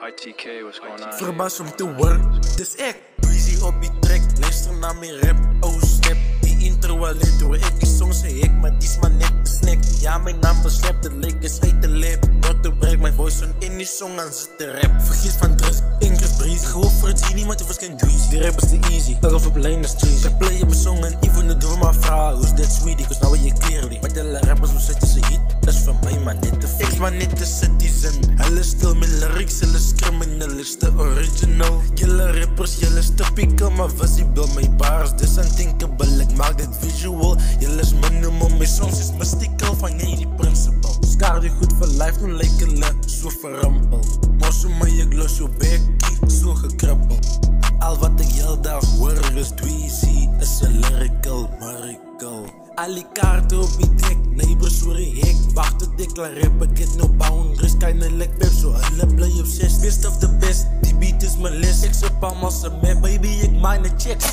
ITK, what's going on? Verbaasd om te horen, dus ik Breezy op die track, luister naar mijn rap, oh snap. Die intro alleen door ik, die song zei ik, maar die is maar net de snack. Ja, mijn naam beslept, de leek is uit de lip. Not to break mijn voice, en in die song aan zit de rap. Vergeet van drugs, Ingrid Breezy. Gewoon voor het zien, niemand heeft geen juice. Die rap is te easy, dat of op lane is cheesy. Ik play je mijn song en even de door mijn vrouw. Who's that sweetie, cause nou je clearly. Maar de rappers, hoe zetten ze hit? Dat is van mij maar net te fix, maar net de citizen. Hulle stil met lyrics, hulle is criminal, is de original. Julle rappers, julle is te pieken, maar visible. Mijn bars, this unthinkable, ik maak dit visual. Julle is minimum, mijn songs is mystical, van jij die principle. Scar die goed voor life, toen lijkt hulle zo verrampel. Mosso maar ik los je bekkie, zo gekrappeld. Al wat ik heel dag hoor is Dweezy, is een lyrical miracle. Al die kaarten op die dek, neighbors sorry ik wacht tot ik klaar rap, ik get no boundaries, kinda like pep, zo hulle play obsessed. Best of the best, die beat is mijn les, ik zit allemaal ze met, baby ik mine checks.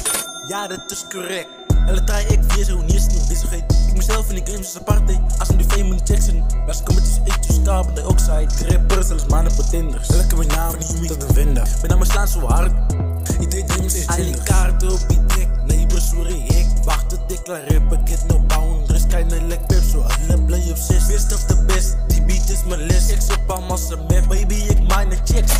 Ja dat is correct, hulle try ik weer zo niet eens bezigheid. Ik mezelf in die games is apartheid, als in die fame in die Jackson. Als comedy is ik to carbon dioxide, de rappers, alles mannen pretenders. Elke mijn naam, van die tot een vender. Mijn naam slaan zo hard, die deed dreams is al die kaarten op die dek, neighbors sorry ik wacht tot ik klaar rap, ik get no boundaries, kinda like pep, zo hulle play obsessed. Best of the best, die beat is mijn les, ik zit allemaal ze met, baby ik mine checks.